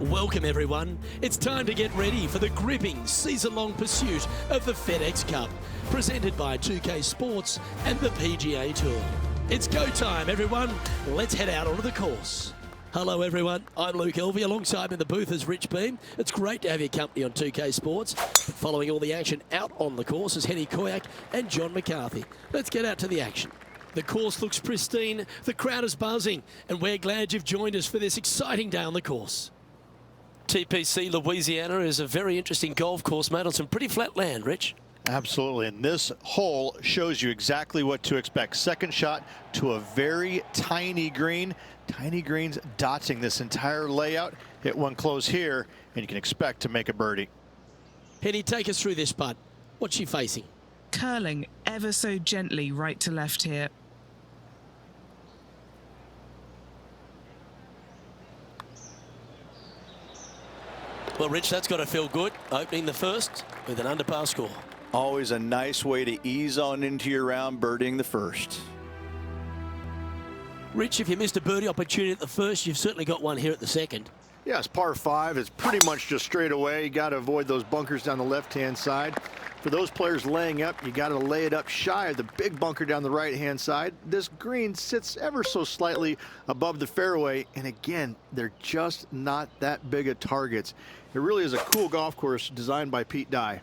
Welcome everyone. It's time to get ready for the gripping season-long pursuit of the FedEx Cup, presented by 2K Sports and the PGA Tour. It's go time everyone. Let's head out onto the course. Hello everyone, I'm Luke Elvey. Alongside me in the booth is Rich Beam. It's great to have your company on 2K Sports. Following all the action out on the course is Henny Koyak and John McCarthy. Let's get out to the action. The course looks pristine, the crowd is buzzing, and we're glad you've joined us for this exciting day on the course. TPC Louisiana is a very interesting golf course made on some pretty flat land, Rich. Absolutely, and this hole shows you exactly what to expect. Second shot to a very tiny green. Tiny greens dotting this entire layout. Hit one close here, and you can expect to make a birdie. Henny, take us through this putt. What's she facing? Curling ever so gently right to left here. Well, Rich, that's got to feel good, opening the first with an underpass score. Always a nice way to ease on into your round, birdieing the first. Rich, if you missed a birdie opportunity at the first, you've certainly got one here at the second. Yeah, it's par 5. It's pretty much just straight away. You got to avoid those bunkers down the left-hand side. For those players laying up, you got to lay it up shy of the big bunker down the right-hand side. This green sits ever so slightly above the fairway, and again, they're just not that big of targets. It really is a cool golf course designed by Pete Dye.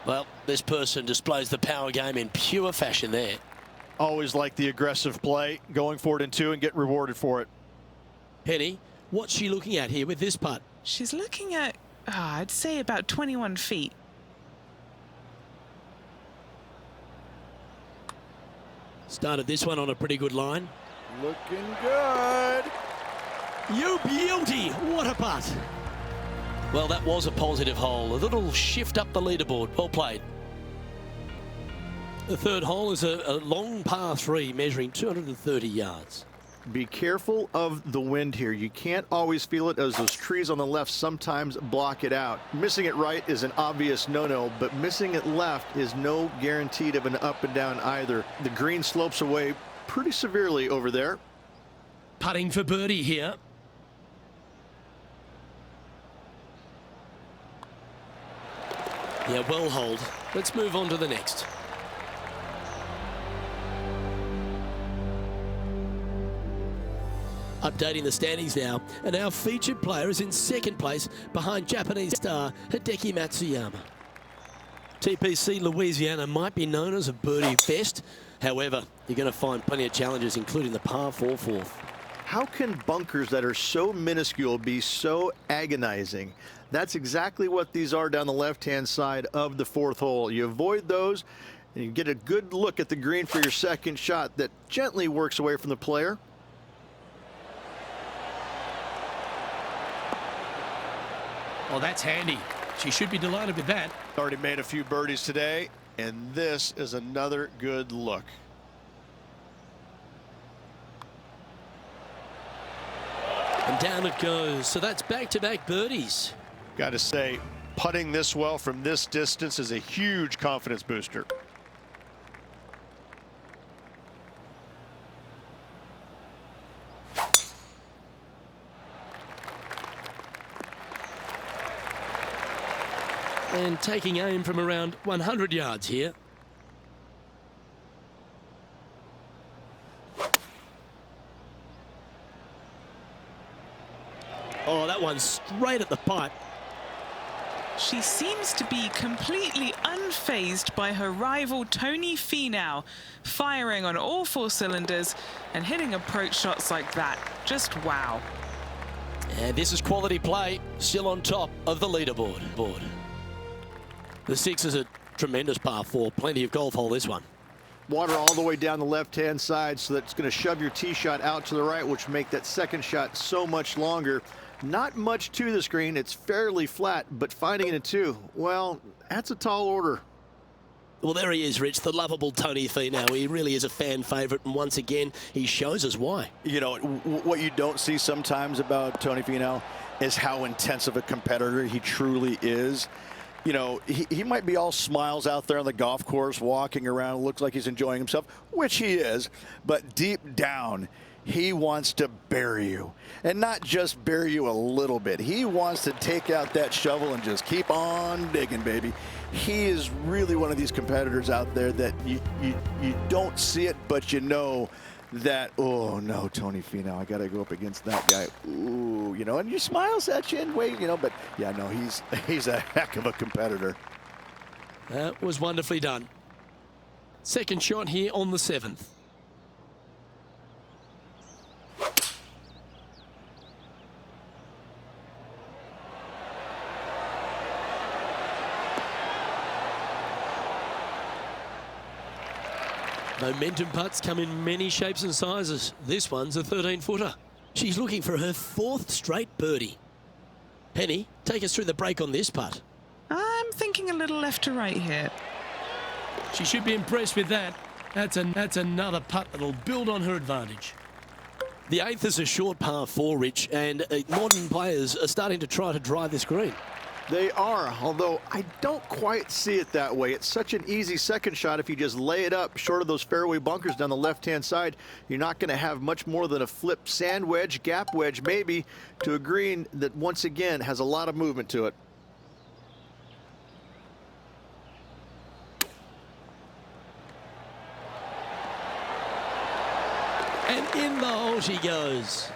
Well, this person displays the power game in pure fashion there. Always like the aggressive play, going for it in 2 and get rewarded for it. Henny, what's she looking at here with this putt? She's looking at, I'd say about 21 feet. Started this one on a pretty good line. Looking good. You beauty! What a putt! Well, that was a positive hole. A little shift up the leaderboard. Well played. The third hole is a long par 3 measuring 230 yards. Be careful of the wind here. You can't always feel it as those trees on the left sometimes block it out. Missing it right is an obvious no-no, but missing it left is no guaranteed of an up and down either. The green slopes away pretty severely over there. Putting for birdie here. Yeah, well hold. Let's move on to the next. Updating the standings now, and our featured player is in second place behind Japanese star Hideki Matsuyama. TPC Louisiana might be known as a birdie fest. However, you're going to find plenty of challenges, including the par 4 fourth. How can bunkers that are so minuscule be so agonizing? That's exactly what these are down the left-hand side of the fourth hole. You avoid those, and you get a good look at the green for your second shot that gently works away from the player. Oh, that's handy. She should be delighted with that. Already made a few birdies today, and this is another good look. And down it goes. So that's back-to-back birdies. Got to say, putting this well from this distance is a huge confidence booster. And taking aim from around 100 yards here. Oh, that one's straight at the pipe. She seems to be completely unfazed by her rival Tony Finau, firing on all 4 cylinders and hitting approach shots like that. Just wow. And this is quality play, still on top of the leaderboard. The 6 is a tremendous par 4. Plenty of golf hole, this one. Water all the way down the left-hand side, so that's going to shove your tee shot out to the right, which make that second shot so much longer. Not much to the screen. It's fairly flat, but finding it in 2, well, that's a tall order. Well, there he is, Rich, the lovable Tony Finau. He really is a fan favourite, and once again, he shows us why. You know, what you don't see sometimes about Tony Finau is how intense of a competitor he truly is. You know, he might be all smiles out there on the golf course, walking around, looks like he's enjoying himself, which he is, but deep down, He wants to bury you, and not just bury you a little bit. He wants to take out that shovel and just keep on digging, baby. He is really one of these competitors out there that you don't see it, but you know that, oh no, Tony Finau, I got to go up against that guy. Ooh, you know, and he smiles at you and wait, you know, but yeah, no, he's a heck of a competitor. That was wonderfully done. Second shot here on the 7th. Momentum putts come in many shapes and sizes. This one's a 13-footer. She's looking for her 4th straight birdie. Penny, take us through the break on this putt. I'm thinking a little left to right here. She should be impressed with that. That's another putt that'll build on her advantage. The 8th is a short par 4, Rich, and modern players are starting to try to drive this green. They are, although I don't quite see it that way. It's such an easy second shot. If you just lay it up short of those fairway bunkers down the left-hand side, you're not going to have much more than a flip sand wedge, gap wedge maybe, to a green that once again has a lot of movement to it. And in the hole she goes.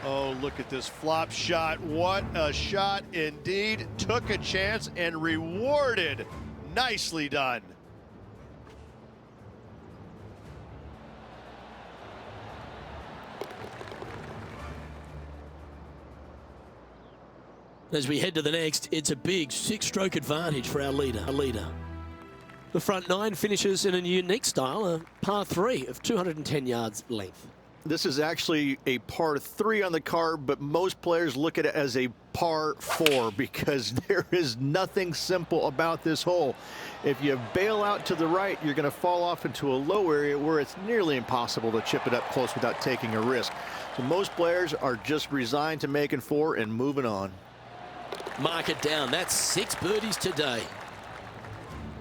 Oh, look at this flop shot. What a shot indeed. Took a chance and rewarded. Nicely done. As we head to the next, it's a big 6-stroke advantage for our leader. The front 9 finishes in a unique style, a par 3 of 210 yards length. This is actually a par 3 on the card, but most players look at it as a par 4 because there is nothing simple about this hole. If you bail out to the right, you're going to fall off into a low area where it's nearly impossible to chip it up close without taking a risk. So most players are just resigned to making 4 and moving on. Mark it down. That's 6 birdies today.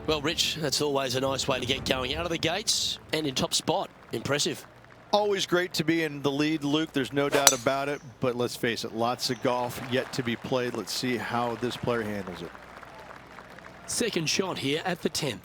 Well, Rich, that's always a nice way to get going out of the gates and in top spot. Impressive. Always great to be in the lead, Luke. There's no doubt about it. But let's face it, lots of golf yet to be played. Let's see how this player handles it. Second shot here at the 10th.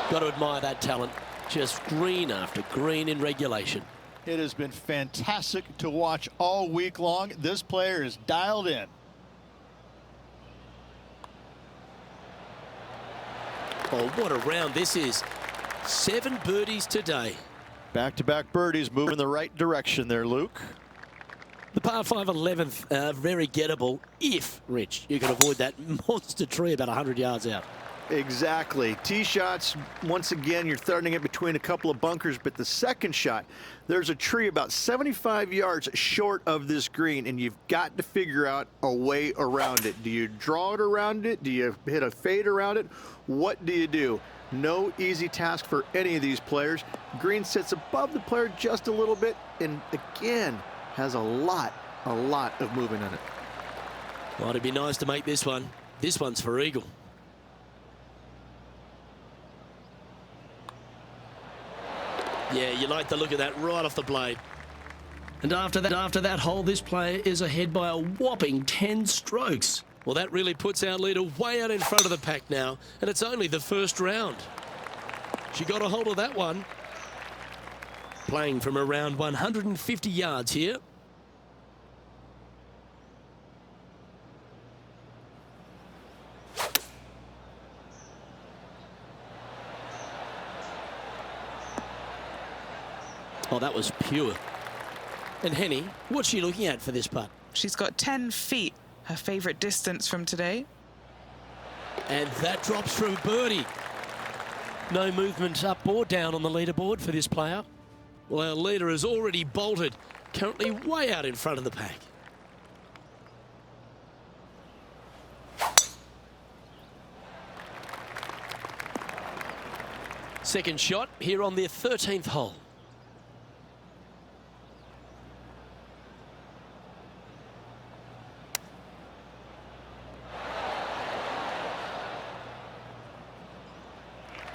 Got to admire that talent. Just green after green in regulation. It has been fantastic to watch all week long. This player is dialed in. Oh, what a round this is. 7 birdies today. Back-to-back birdies moving in the right direction there, Luke. The par 5 11th, very gettable if, Rich, you can avoid that monster tree about 100 yards out. Exactly. Tee shots, once again, you're throwing it between a couple of bunkers, but the second shot, there's a tree about 75 yards short of this green, and you've got to figure out a way around it. Do you draw it around it? Do you hit a fade around it? What do you do? No easy task for any of these players. Green sits above the player just a little bit, and again, has a lot of movement in it. Well, it'd be nice to make this one. This one's for eagle. Yeah, you like the look of that right off the blade. And after that hole, this player is ahead by a whopping 10 strokes. Well, that really puts our leader way out in front of the pack now, and it's only the first round. She got a hold of that one. Playing from around 150 yards here. Oh, that was pure. And Henny, what's she looking at for this putt? She's got 10 feet, her favorite distance from today. And that drops for a birdie. No movement up or down on the leaderboard for this player. Well, our leader has already bolted, currently way out in front of the pack. Second shot here on their 13th hole.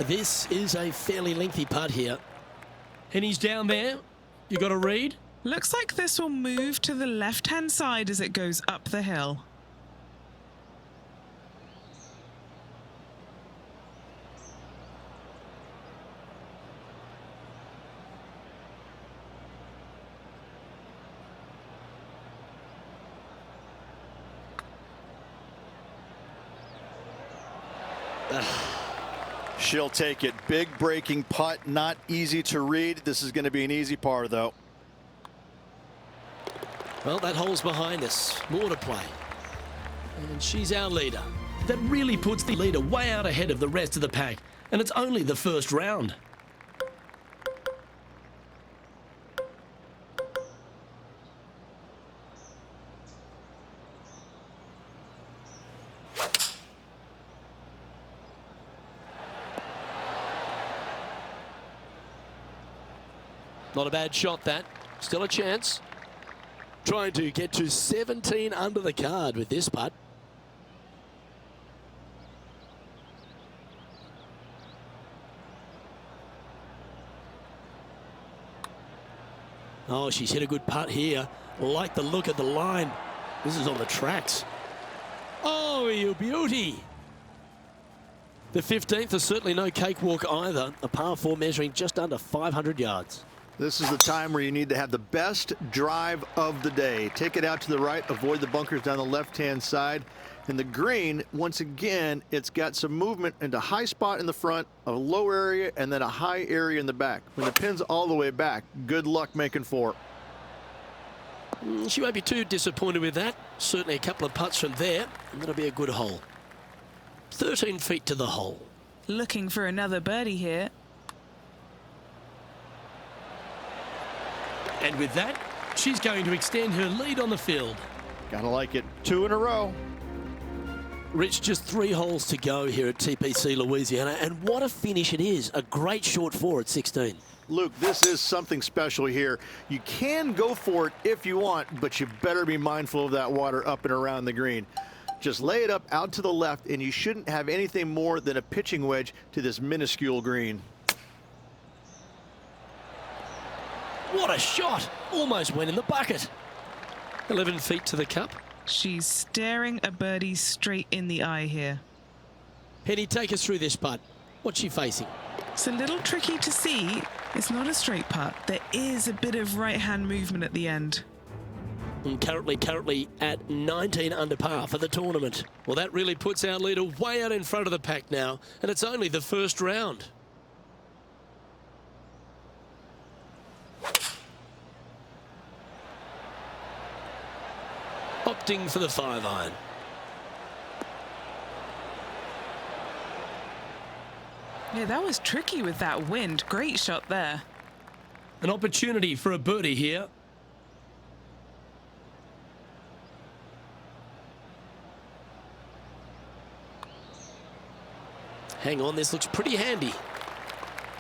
This is a fairly lengthy putt here. And he's down there. You got a read? Looks like this will move to the left-hand side as it goes up the hill. She'll take it. Big breaking putt, not easy to read. This is going to be an easy par, though. Well, that hole's behind us. More to play. And she's our leader. That really puts the leader way out ahead of the rest of the pack. And it's only the first round. Not a bad shot, that. Still a chance. Trying to get to 17 under the card with this putt. Oh, she's hit a good putt here. Like the look of the line. This is on the tracks. Oh, you beauty. The 15th is certainly no cakewalk either. A par 4 measuring just under 500 yards. This is the time where you need to have the best drive of the day. Take it out to the right, avoid the bunkers down the left-hand side. And the green, once again, it's got some movement into high spot in the front, a low area, and then a high area in the back. When the pin's all the way back, good luck making 4. She won't be too disappointed with that. Certainly a couple of putts from there, and that'll be a good hole. 13 feet to the hole. Looking for another birdie here. And with that, she's going to extend her lead on the field. Gotta like it. 2 in a row. Rich, just 3 holes to go here at TPC Louisiana, and what a finish it is. A great short 4 at 16. Luke, this is something special here. You can go for it if you want, but you better be mindful of that water up and around the green. Just lay it up out to the left, and you shouldn't have anything more than a pitching wedge to this minuscule green. What a shot! Almost went in the bucket. 11 feet to the cup. She's staring a birdie straight in the eye here. Henny, take us through this putt. What's she facing? It's a little tricky to see. It's not a straight putt. There is a bit of right-hand movement at the end. And currently at 19 under par for the tournament. Well, that really puts our leader way out in front of the pack now, and it's only the first round. Opting for the 5-iron. Yeah, that was tricky with that wind. Great shot there. An opportunity for a birdie here. Hang on, this looks pretty handy.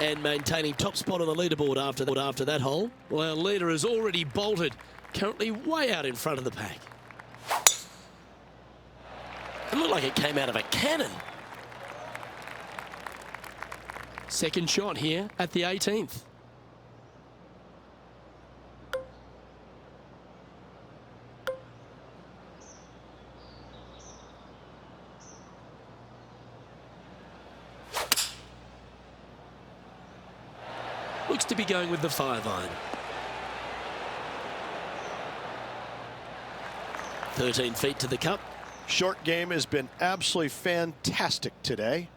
And maintaining top spot on the leaderboard after that hole. Well, our leader has already bolted, currently way out in front of the pack. It looked like it came out of a cannon. Second shot here at the 18th. Looks to be going with the 5-iron. 13 feet to the cup. Short game has been absolutely fantastic today.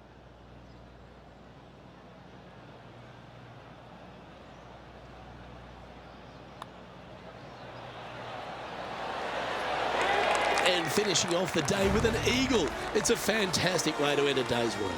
And finishing off the day with an eagle. It's a fantastic way to end a day's work.